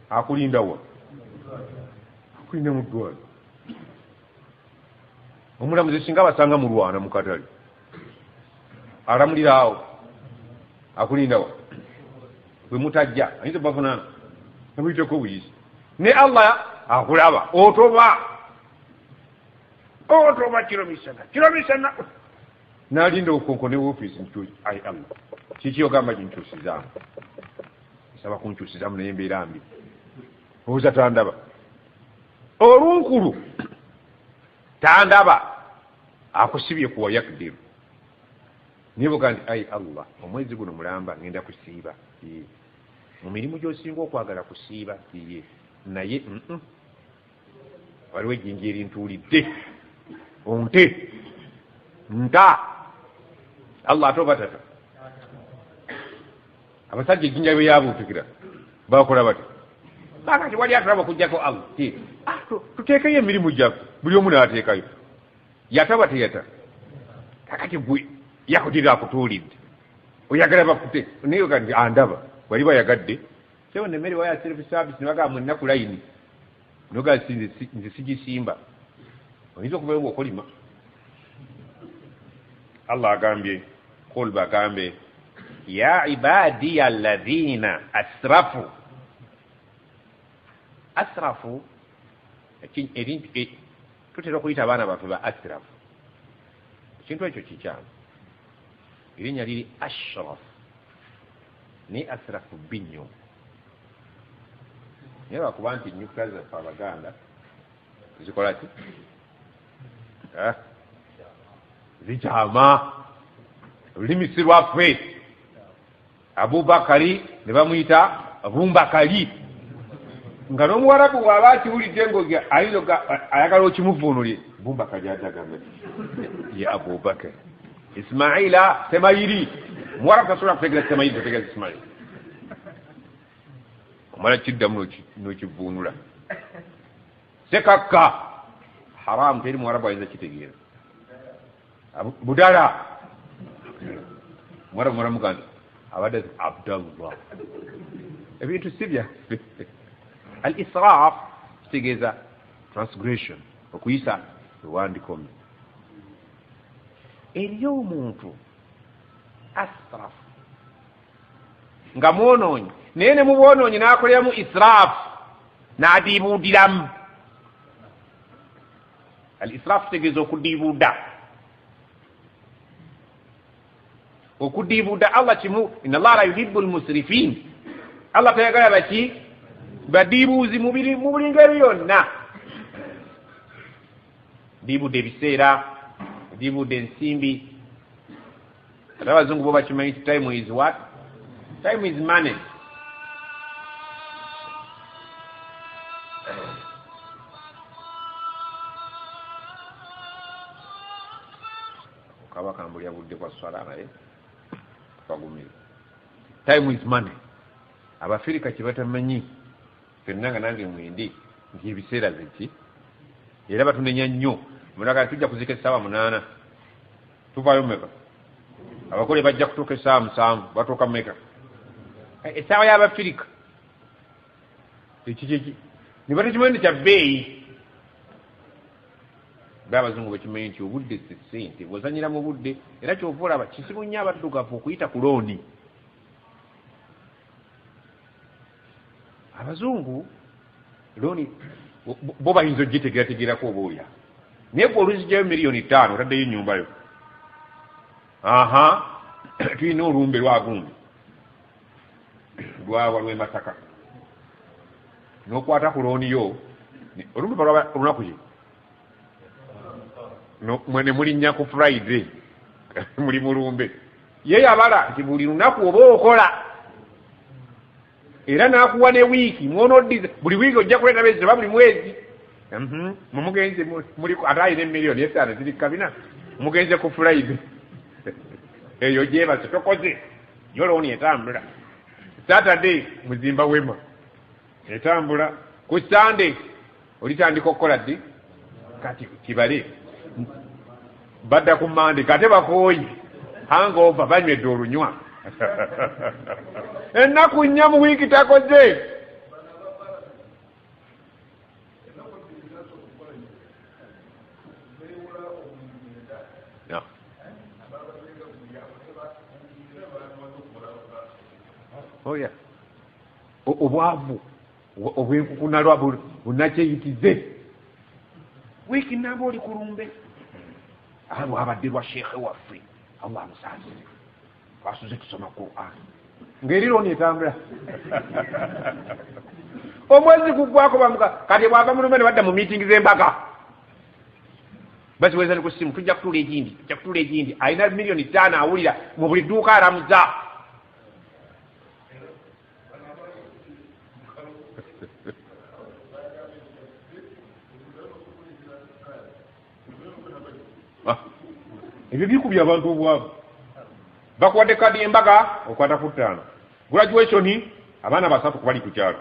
akulindawa akulinda mu ddwali omulamuzi singa basanga mulwana mu katale alamuliraawo akulindawa bwe mutajja ayinza bavunaana namuyiteko obuyisi ne allah akulaba otoba kiromisana nalinda okonko ne woofiisi ai allah kiki ogamba ginkyusizaamu nsaba kunkyusizaamu naye mbeera mbi obuza tandaba olunkulu tandaba akusibye kuwa yakdiru nibuga nti ai allah omwezi guno mulamba ngenda kusiiba mu mirimu gy'osinga okwagala kusiiba iye naye waliwo ejjinja erintuulidde onte nta allah ate oba tata abasajja ejjinja bwe yabuutikira bakola bati kakati wali atulaba okugjako allah tuteekayo emirimu gyaffe buli omu naateekayo yataba teyata kakati gwe yakutirira akutuulidde oyagala bakute naye kati andaba wali bayagadde sewo nemmere waya self service ne bagamba mwennaku layini noga nze sigisimba oyinza okubayo ngaokolima allah agambye qul bagambe ya ibadiya alladhina asrafu tutera okuyita abaana baffe ba asrafu ekintu ekyo kikyamu erinnya liri ashraf ni asrafu binnyo naye bakuba nti nyukuta zaffe abaganda zikola ki zikyama olulimi lwaffe abubakari ne bamuyita abumbakali nga n'omuwarabu bw'aba akiwulidde ayagala okimuvuunulye bumbakali atagambe ye abubakari ismaila semayiri muwarabu tasobola kutegeera semayiri totegeeza ismaila omala kiddamu n'okivuunula sekakka haramu teri muwarabu ayinza kitegeera budala muwarabu muramuganda abadde Abdallah ebintu sibya al-israf kitegeeza transgression okuyisa ewandikomi eriyo omuntu asraf nga mwonoonyi naye ne mu bwonoonyi n'akoleramu israf n'adiibuudiramu al-israf kitegeeza okudiibuuda Allah kimu inna Allah la yuhibbu al-musrifin Allah tayagala baki badiibuuzi mu buli ngeri yonna diibuudde ebiseera diibuudde ensimbi ate abazungu bo bakimanyi time is what? Time is money. Kabaka mbulya budde kwa swala naye bagumire. Time is money. Abafirika kibatamanyi fenna nga nange mwindi nti ebiseera zeki era batunenya nnyo mulaka tujja kuzika essaawa 8 tuvaayo meka abakole bajja kutuuka essaawa 7 batuuka meka essaawa y'abafirika ekiki ne batakimanyi kya bbeeyi abazungu bakimanyi nti obudde si ssente bw'ozanyira mu budde era kyova olaba kisibu nnyo abaddugavu okuyita ku looni abazungu looni bo bayinza ogitegeerategeerako oba olya naye gwe oluzigyayo $5,000,000 otaddeyo ennyumba yo tulina olumbe lwagundi lwawa lw'e Masaka n'okwata ku looni yo olumbe balwa olunaku ki ne mulinnya ku Friday muli mulumbe ye yabala nti buli lunaku oba okola era n'akuwa ne wiiki mwonoddiza buli wiiki ojja kuleeta bezi oba buli mwezi mumugenze muli ate ayina emiliyoni esaano ziri kabina mugenze ku Friday eyo gyebase tokoze yo looni etambula Saturday muzimba wema etambula ku Sunday olitandika okukola ddi kati kibale badda ku Monday kate bakooyi hangover banywedde olunywa ennaku nnya mu wiiki takoze oya obwavu obwenkukunalwa bunakyeyitize wiiki namba oli kulumbe abo abadde lwa sheekhe waffe Allah amusaasire basuze tusoma Qur'an ngeri looni etambula omwezi gugwako bamuka kati bwava mu lumene badda mu meeting z'embaga baziweza ne ku ssimu tujja kutuula ekindi alina $5,000,000 awulira mu buli dduuka aramuza ebyo bikubya abantu obwavu bakuwadde kadi embaga okwata ku 5 graduation abaana 3 kubali ku kyalo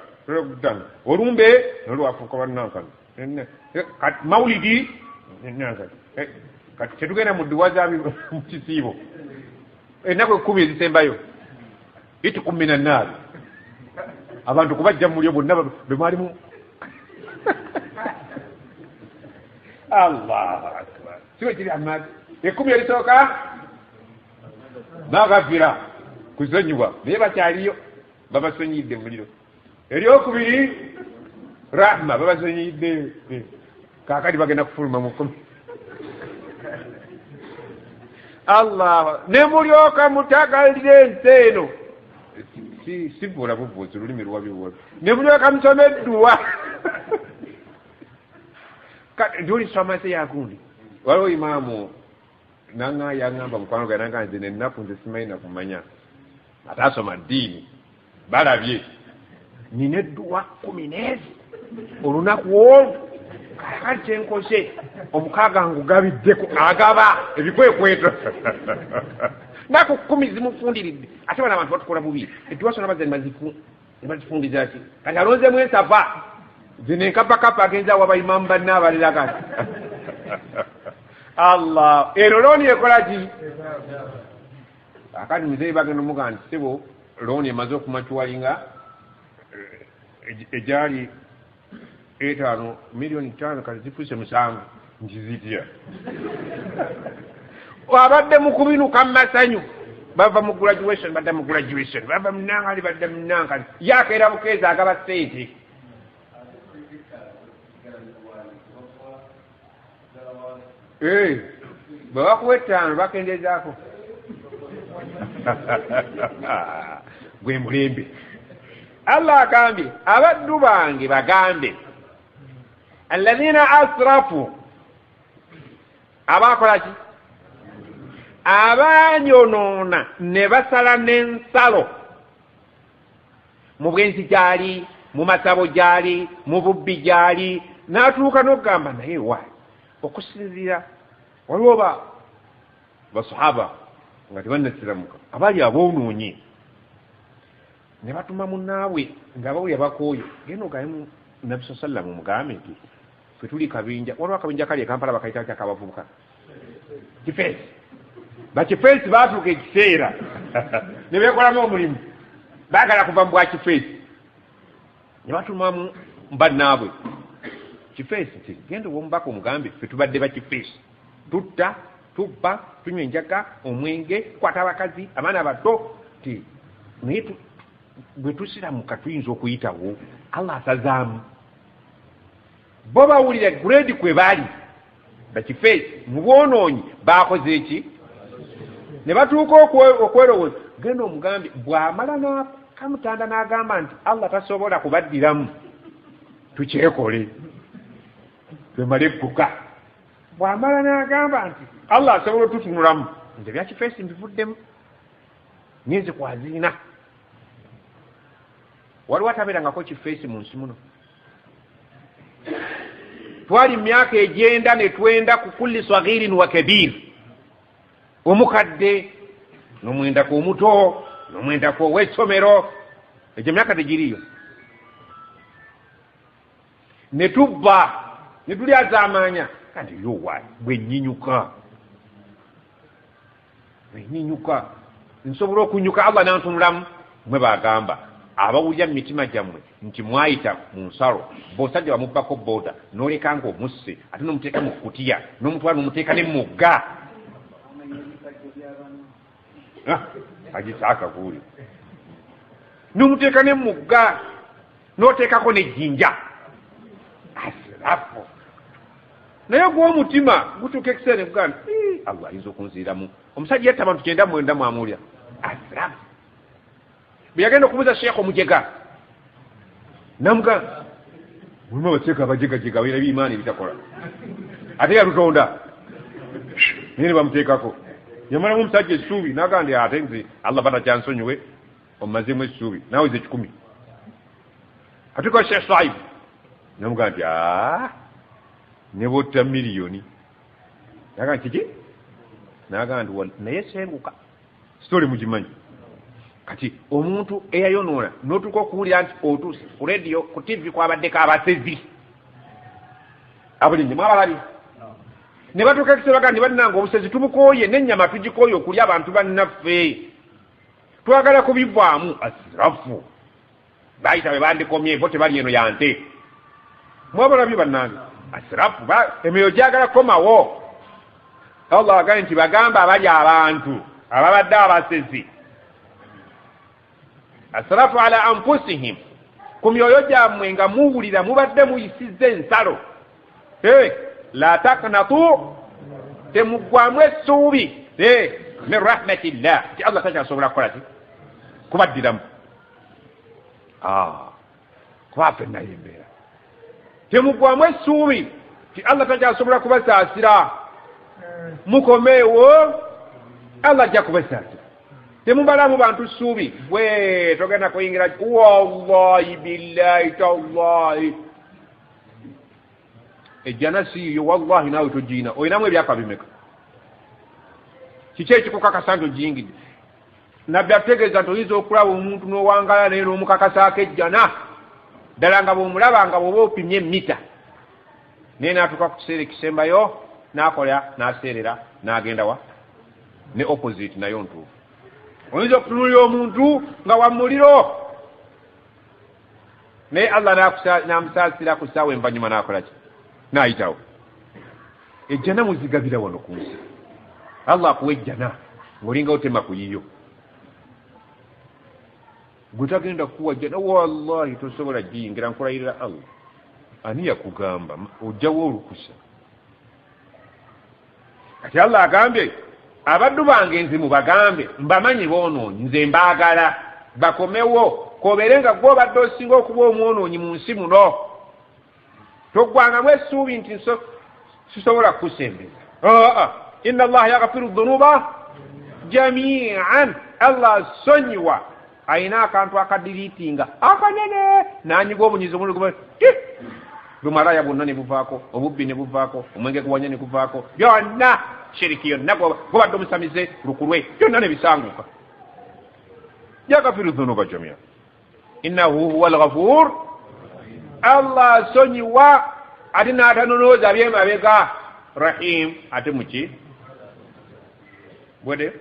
olumbe nolwafuuka bannankano maulidi kati tetugenda mu dduwa mu kisiibo ennaku 10 ezisembayo itukumina naabi abantu kubajja mu mulyo bonna bemwalimu Allahu akbar siwe kiri amadi 10 erisooka bagavira kuzanyibwa naye bakyaliyo babasonyidde muliro eryokubiri rahma babasonyidde kakati bagenda kufuluma mukomi Allah ne mulyoka mutagalire enseno sivula buvuzi lulimi lwabiwola ne mulyoka musome edduwa ndoli somase yagundi waliwo imaamu nanga yangamba mukwano gwe nanga nze nennaku nze simanyi nakumanya ataasoma ddiini balabye nina edduwa 10 olunaku olwo kakati kyenkose omukaaga ngugabiddeko agaba ebikwekweto naku 10 zimufundiridde ate bana abantu batukola bubi edduwa sona baze nebazifundiza ki kati alonzemu ensafa zino enkapakapa agenza wabayimamu banna abalira kati Allah ero looni ekola ki akati muzeeyi bagenda omugamba nti sebo looni emaze okumacuwalinga egyali 5 miliyoni 5 kati zifuuse 7 nkizitya abadde mukubinuka mumasanyu bava mu graduation badda mu graduation bava munangali badda munangali yakeera bukeezi agaba sente bwe bakuwa 5 bakendezaako gwe mulembe Allah agambye abaddu bange bagambe alladhina asrafu abakola ki abanyonoona ne basala n'ensalo mu bwenzi gyali mu masabo gyali mu bubbi gyali n'atuuka n'okugamba naye wa okusinziira waliwo basahaba nga tebannasiramuka abali aboonoonye ne batuma munnaabwe nga bawulya bakooye genda ogamu nabbi saa sallam mugambe nti fe tuli kabinja waliwo akabinja kali ekampala bakayita kyakabavubuka kifeesi bakifeesi baatuuka ekiseera ne beekolamu omulimu baagala kuva mu bwa kifeesi ne batumamu bannaabwe kifeesi nti genda ow'omubaka omugambe fe tubadde bakifeesi tutta tubba tunywa enjaga omwenge tukwata abakazi abaana bato ti naye bwe tusiramuka tuyinza okuyitawo Allah asazaamu bo bawulira grade kwe bali bakifeesi mu bwonoonyi bakoze eki ne batuuka okwerowooza genda omugambi bw'amala n'akamutanda n'agamba nti Allah tasobola kubaddiramu tukyekole twemale egguka bw'amala n'agamba nti Allah asobola otutunulamu nze bya kifeesi mbivuddemu nyenze kwaziina waliwo atabeerangako kifeesi mu nsi muno twali myaka egyenda ne twenda ku kulli saghirin wa kabir omukadde n'omwendako omuto n'omwendako ow'essomero egyo myaka tegiriyo ne tubba ne tulyazaamaanya kandi yowayi bwenyinyuka nsobola okunyuka Allah nantunulamu mwe bagamba abawulira mu mitima gyammwe nti mwayita mu nsalo b'osajja bamubbako booda n'olekanga omusse ate n'omuteeka mu kutiya n'omutwala n'omuteeka ne mugga agisaaka kuuli n'omuteeka ne mugga n'oteekako n'ejjinja asirafu naye gw'omutima gutuuka ekiseera ne gugamba Allah ayinza okunziiramu omusajja yatta abantu 9 mwamulya asirafu bwe yagenda okubuuza sheekh omujega namugamba mulimu abaseeka abajegajega baira biimaani bitakola ate yalutonda naye ne bamuteekako yamalamu omusajja essuubi n'agamba ndi ate nze Allah batakyansonyiwe omumazeemu essuubi naaweza 10 atuuka sheekh Saib namugamba nti ne botta miliyoni nagamba kiki nagamba nti naye senguka sitole mugimanyi kati omuntu eyayonoona n'otuuka okuwulira nti otuuse ku rediyo ku TV kwabaddeko abasezi abuli nyuma abalali ne batuuka ekiseera bagamba bannanga obusezi tubukooye n'ennyama tugikooye okulya abantu bannaffe twagala kubivaamu asirafu bayita be bandikomye bo tebali eno yante mwabalabye bannange asirafu emyoyo gyagala kukomawo Allah agambye nti bagamba abali abantu ababadde abasezi asrafu ala anfusihim ku myoyo gyammwe nga muwulira mubadde muyisizza ensalo la taknatu temuggwamu essuubi min rahmatillah ti Allah takyasobola kukola ki kubaddiramu kuba fenna yembeera temuggwamu essuubi ti Allah takyasobola kubasaasira mukomeewo Allah ajja kubasaasira temubalamu bantu ssuubi bwe togenda kuyingira wallahi billahi tallahi ejjana siiyo wallahi naawe togiina olinamu ebyapa bimeka kiki ekikukakasa nti ogiyingidde nabbi ategeeza nti oyinza okulaba omuntu n'owangala naye n'omukakasaako ejjana ddala nga bw'omulaba nga bw'oba opimye mita naye n'atuuka ku kiseera ekisembayo n'akola n'aseerera n'agenda wa ne opposite nayo ntuufu oyinza okutunulira omuntu nga wa muliro naye Allah namusaasira ku ssaawa envanyuma nakolaki nayitawo ejjana muzigabira wano ku nsi Allah akuwa ejjana ng'olinga otema ku yiyo gwe tagenda kukuwa jjana wallahi tosobola giyingira nkulayirira Allah ani yakugamba ojjawo olukusa kati Allah agambye abaddu bange nze mubagambe mbamanyi boonoonyi nze mbaagala bakomewo kobeere nga gwe obadde osinga okuba omwonoonyi mu nsi muno toggwangamu essuubi nti sisobola kukusembeza inna allaha yaghfiru dhunuba jamian Allah asonyiwa ayina akantu akadiriitinga akanene nanyiga obunyizi omuluguma lumalaya bwonna ne buvaako obubbi ne buvaako omwenge guwanya ne guvaako byonna shiriki yonna gobadde omusamize lukulwe byonna ne bisanguka yaghfiru dhunuba jamian innahu huwa al-ghafur Allah asonyiwa ate n'atanonooza byemabega rahim ate muki bwede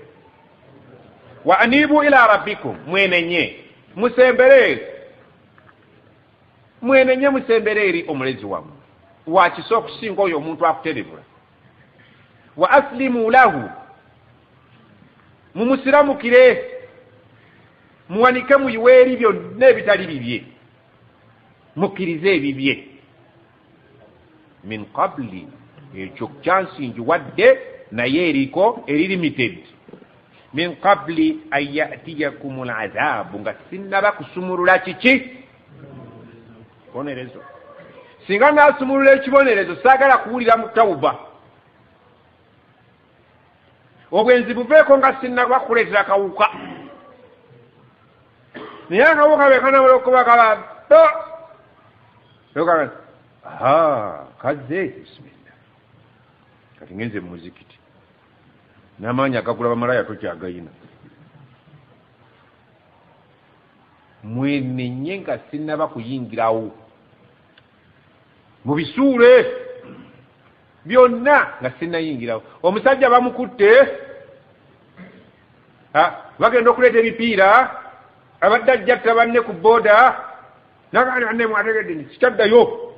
wa anibu ila rabbikum mwenenye musembere eri omulezi wammwe wakisa okusinga oyo omuntu akuterevula wa aslimu lahu mumusiramukire muwanike muyiwe eri byonna ebitali bibye mukkirize ebibye min qabli ekyo kyansingiwadde naye eriko eri limited min qabli an yatiyakum al'adhabu nga sinnaba kusumulula kiki bonerezo singa nasumulula ekibonerezo saagala kuwulira mu tawuba obwenzi buveeko nga sinnaba kuleetera kawuka naye akawuka bekanabola okuba kabaddo kaze bismillah kati ngenze mu muzikiti n'amaanyi agagula bamalaya tokyagayina mwenenye nga sinnaba kuyingirawo mu bisuule byonna nga sinnayingirawo omusajja bamukutte bagenda okuleeta ebipiira abadde ajjatta banne ku booda naganne mwategedde nti sikyaddayo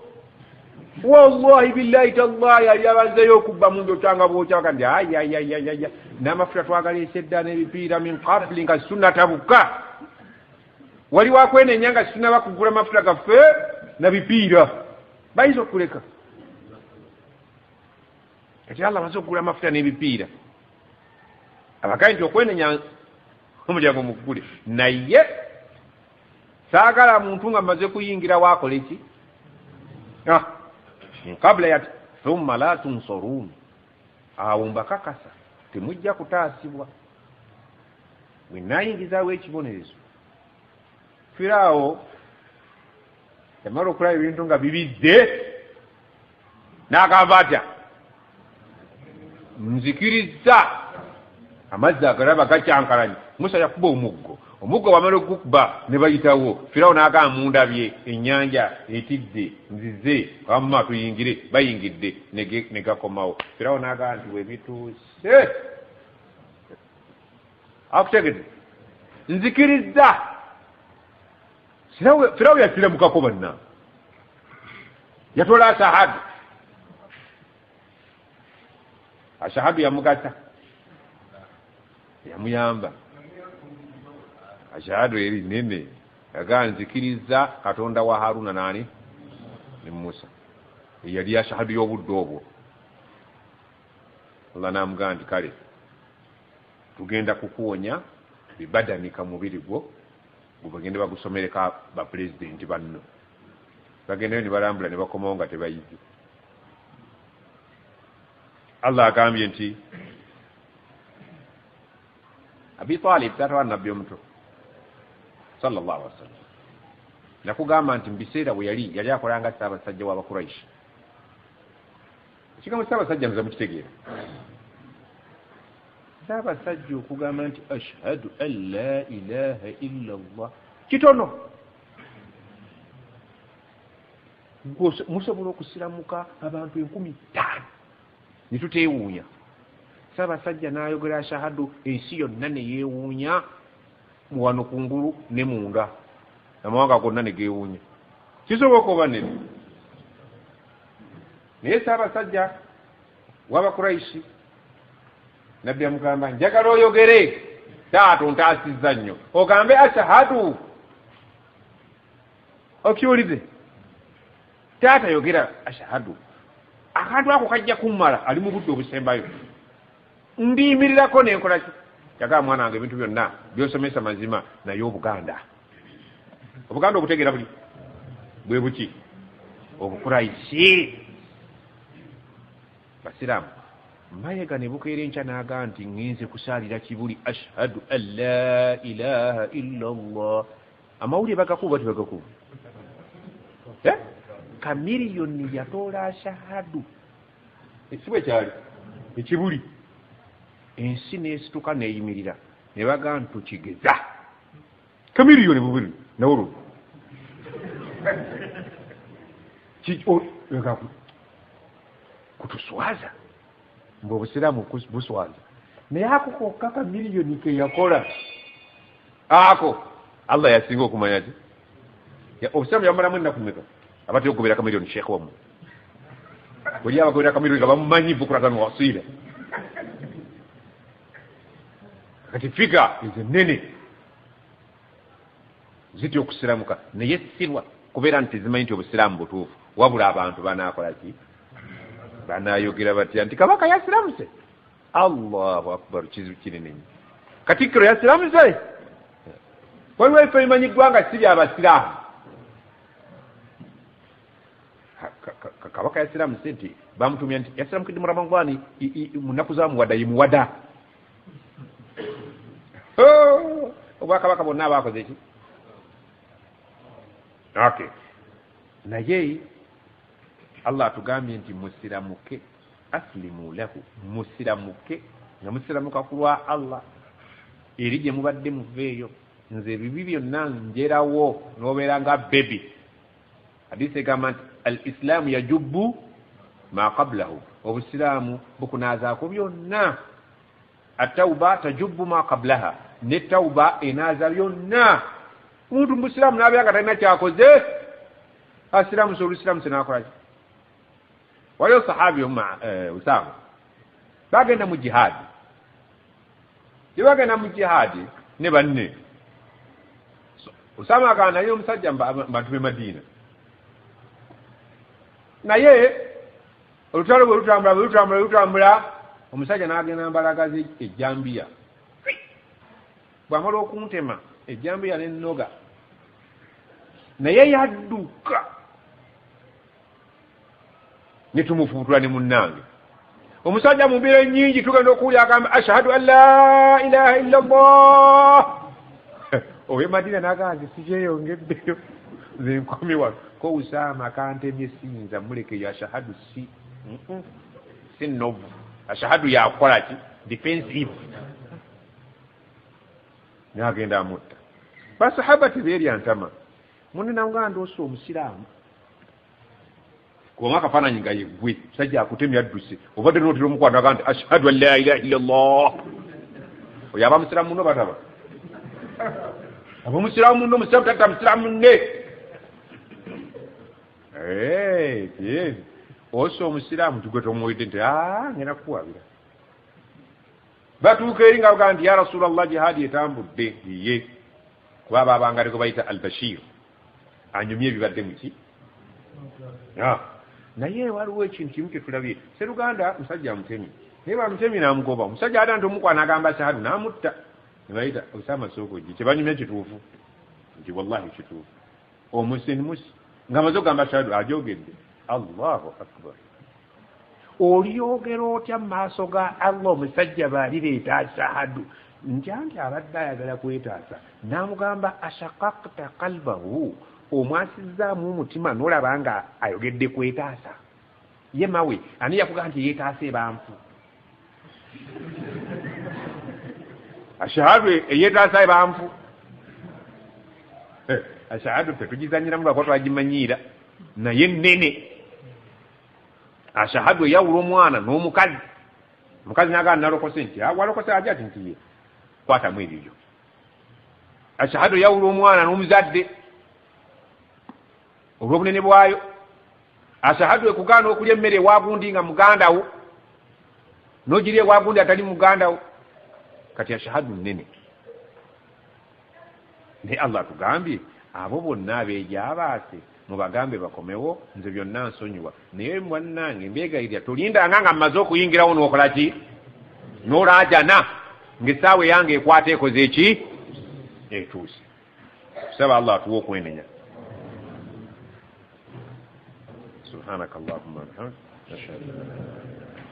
wallahi billahi tallahi ali abazeyo okubba mundu okyanga bwokyaka ndi ayayayaya n'amafuta twagaleese edda n'ebipiira min qabli nga sunna tabuka wali wakwenenya nga sinnaba kugula amafuta gaffe na bipiira bayinza okuleka kati Allah amaze okugula amafuta n'ebipiira abagaye nti okwenenya omulyango mugule naye saagala muntu nga amaze kuyingira waakola eki kabla ya thumma la tunsurun awo mbakakasa temujja kutaasibwa bwenayingizaawo ekibonerezo Firaawo yamala okulaba ebintu nga bibidde n'agamba atya nzikiriza amazzi agalaba gakyankalanye Musa yakuba omuggo wamala okukuba ne bayitawo Firaawo n'agamba mundabye ennyanja etidde nzize wamma tuyingire bayingidde ne gakomawo Firaawo n'agamba nti webituuse akutegedde nzikiriza Firaawo yasiramukako banna yatola ashahadu yamugasa yamuyamba ashahadu eri nene yagaa nzikiriza Katonda wa Haruna nani ne Musa yali ashahadu y'obudde obwo Allah namugamba nti kale tugenda kukuwonya bibadanika mubiri gwo bagende bagusomereka ba president banno bagendeyo ne balambula ne bakomawo nga tebayidde Allah agambye nti Abi Talib tatwa nabbi omuto sallallahu alaihi wasallam nakugamba nti mbiseera bwe yali akolanga ssaabasajja w'Abakuraishi ekigambo ssaabasajja nze mukitegeera ssaabasajja okugamba nti ashhadu an la ilaha illa Allah kitono musobola okusiramuka abantu 5,000 ne tuteewuunya ssaabasajja n'ayogera shahadu ensi yonna ne yeewuunya wano kungulu ne munda amawanga gonna ne geewunya kisoboka oba nedda naye Ssaabasajja w'Abakuraishi nabbi amugamba njagala oyogere taato ntaasizza nnyo ogambe ashahadu okiwulize taata yogera ashahadu akantu ako kajja kummala ali mu budde obusembayo ndiyimirirako nenkola ki yagala mwana wange ebintu byonna byosomesa mazima naye Obuganda obutegeera buli bwe buki Obukuraishi basiraamu mayiga ne bukeera enkya n'agaa nti ngenze kusaalira kibuli ashhadu an la ilaha illa allah amawulire bagakuba tibagakuba kamiliyoni yatoola ashahadu ekibwe kyali ekibuli ensi n'esituka neeyimirira ne bagaa ntukigeza kamiliyoni bubiri nawolo kutuswaza mbu obusiraamu buswaza naye ako kokka kamiliyoni ke yakola ako Allah yasinga okumanya ki obusiraamu yamalamu ennaku mmeka abate okugobera kamiliyoni sheekh wamu buli abagobera kamiliyoni nga bamumanyi bukuratan wasila kati figa ezenene zitya okusiramuka naye sirwa kubeera nti zimanyi nti obusiraamu butuufu wabula abantu banaakola ki banayogera batya nti kabaka yasiramuse Allahu akbar kizibu kinene nnyo Katikkiro yasiramuse waliwo ebifo ebimanyiddwa nga si byabasiraamu kabaka yasiramuse nti bamutumya nti yasiramukidde mu Ramadhaani mu nnaku zaamuwada yimuwada obwakabaka bonna abaakoze eki okay naye Allah atugambye nti musiramuke aslimu lahu musiramuke nga musiramuka kulwa Allah eri gye mubadde muveeyo nze ebibi byonna njerawo n'obeera nga bebi hadisi egamba nti al islaamu yajubbu ma qablahu obusiraamu bukunaazaako byonna atawuba tajubbu ma qablaha ne tawuba enaaza byonna omuntu mu busiraamu n'abeera nga talina kyakoze asiraamuse olusiraamuse n'akolaki waliwo sahabi Usama bagenda mu jihadi bagenda mu jihadi ne banne Usama agamba naye omusajja bantu be Madina naye olutalo bwe lutambula omusajja n'agenda mbalagazi ejjambiya bw'amala okuntema ejjambiya n'ennoga naye yadduka nitumufuutula ne munnange omusajja mu mbiro ennyingi tugenda okuwulira agamba ashhadu an la ilaha illa allah owe Madina n'agamba nti sikyeyongeddeyo nze nkomi wano ko Usama kantemye siyinza mulekeyo ashahadu si novu ashahadu yakola ki defensive n'agenda amutta basahaba tebeerya ntama munne namugamba ndoosa omusiraamu kuba akafaananyi nga yeggwe musajja akutemya adduse obadde nootera omukwano agamba nti ashhadu an la ilaha illa allah oyo aba musiraamu muno bataba aba musiraamu muno musiraamu tatta musiraamu munne osa omusiraamu tugwe tomuwedde nti ngenda kukuwabira batuuka eri nga bagamba nti ya rasulallah jihaadi etambudde iye kuba babanga liko bayita albashir anyumye ebibadde muki naye waliwo ekintu kimu kyetulabye seruganda musajja amutemye naye bamutemye n'amugoba omusajja ate nti omukwana agamba shahadu n'amutta nebayita Usama Sokoji kyebanyumya kituufu nti wallahi kituufu omusenimusi nga amaze okugamba shahadu ajogedde Allahu akbar olyogera otya mu maaso ga Allah omusajja baalireeta shahadu nti abadde ayagala kwetaasa n'amugamba ashaqaqta qalbahu omwasizzaamu omutima n'olaba nga ayogedde kwetaasa ye mawe ani yakugamba nti yeetaasa ebanfu ashahadu eyeetaasa ebanfu ashahadu tetugizanyiramu lwakuba twagimanyiira naye nnene ashahadu eyawula omwana n'omukazi omukazi n'agamba nalokose nti walokose aja ati nti ye kwatamu ebyo ashahadu yawula omwana n'omuzadde olw'obunene bwayo. Ashahadu ekugaana okulya emmere ewagundi nga muganda wo n'ogirya ewagundi atali muganda wo. Kati ashahadu nnene. Naye Allah tugambye abo bonna abeejaabaase mubagambe bakomewo, nze byonna nsonyiwa. Naye bwannange mbeegayirira tolindanga nga mmaze okuyingirawo n'okola ki? N'olaajana ng'essaawa yange ekwata ekoze eki? Etuuse. Tusaba Allah atuwe okwenenya. Subhanaka Allahumma wa bihamdika ashhadu an la ilaha illa anta